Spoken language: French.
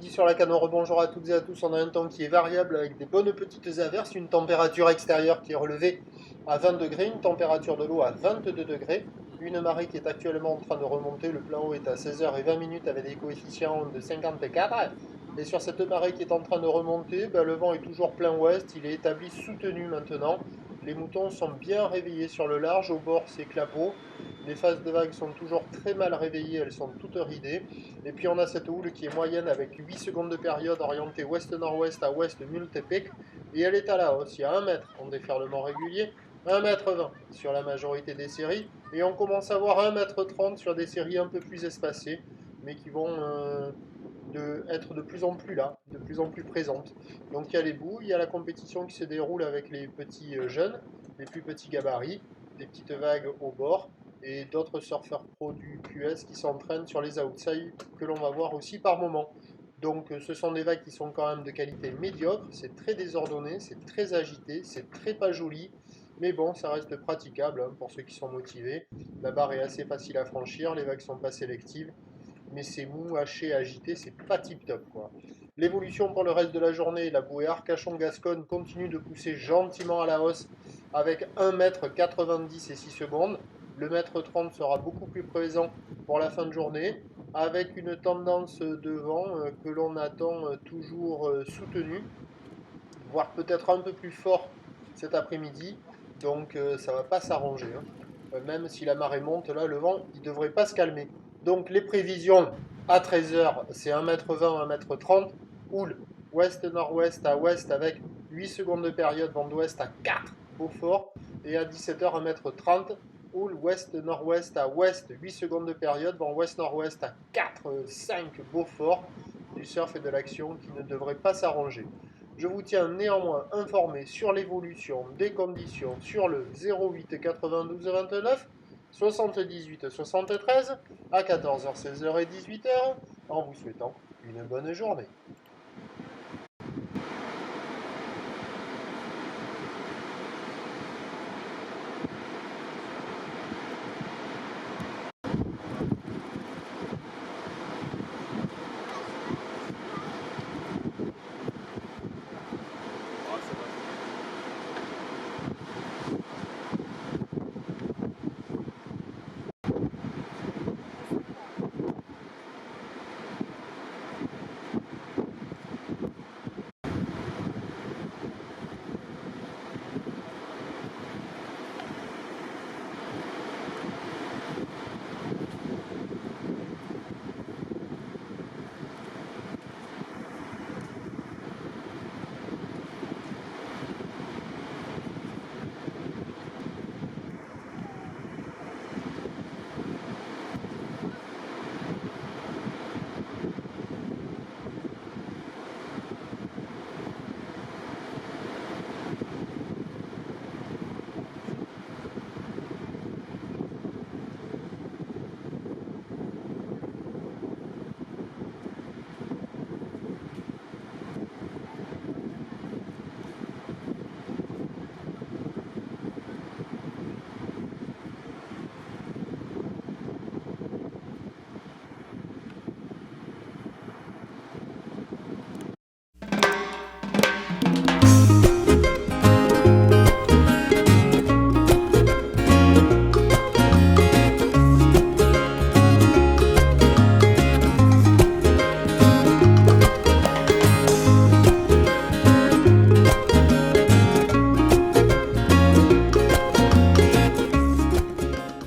après-midi sur la Canore, bonjour à toutes et à tous. On a un temps qui est variable avec des bonnes petites averses, une température extérieure qui est relevée à 20 degrés, une température de l'eau à 22 degrés, une marée qui est actuellement en train de remonter. Le plein eau est à 16h20 avec des coefficients de 54. Et sur cette marée qui est en train de remonter, le vent est toujours plein ouest, il est établi soutenu maintenant. Les moutons sont bien réveillés sur le large, au bord c'est clapot. Les phases de vagues sont toujours très mal réveillées, elles sont toutes ridées. Et puis on a cette houle qui est moyenne avec 8 secondes de période orientée ouest-nord-ouest à ouest Multepec. Et elle est à la hausse. Il y a 1 mètre en déferlement régulier, 1,20 m sur la majorité des séries. Et on commence à voir 1,30 m sur des séries un peu plus espacées, mais qui vont être de plus en plus là, de plus en plus présentes. Donc il y a les bouts, il y a la compétition qui se déroule avec les petits jeunes, les plus petits gabarits, des petites vagues au bord et d'autres surfeurs pro du QS qui s'entraînent sur les outsides que l'on va voir aussi par moment. Donc ce sont des vagues qui sont quand même de qualité médiocre, c'est très désordonné, c'est très agité, c'est très pas joli, mais bon, ça reste praticable hein, pour ceux qui sont motivés. La barre est assez facile à franchir, les vagues sont pas sélectives, mais c'est mou, haché, agité, c'est pas tip top quoi. L'évolution pour le reste de la journée, la bouée Arcachon-Gascogne continue de pousser gentiment à la hausse avec 1,90 m et 6 secondes. Le mètre 30 sera beaucoup plus présent pour la fin de journée, avec une tendance de vent que l'on attend toujours soutenue, voire peut-être un peu plus fort cet après-midi. Donc ça ne va pas s'arranger, hein. Même si la marée monte, là, le vent, il ne devrait pas se calmer. Donc les prévisions à 13h, c'est 1,20 m, 1,30 m. Houle ouest-nord-ouest à ouest avec 8 secondes de période, vent d'ouest à 4, Beaufort. Et à 17h, 1,30 m. Houle ouest-nord-ouest à ouest, 8 secondes de période, vent ouest-nord-ouest à 4, 5, Beaufort. Du surf et de l'action qui ne devrait pas s'arranger. Je vous tiens néanmoins informé sur l'évolution des conditions sur le 08 92 29 78 73 à 14h, 16h et 18h en vous souhaitant une bonne journée.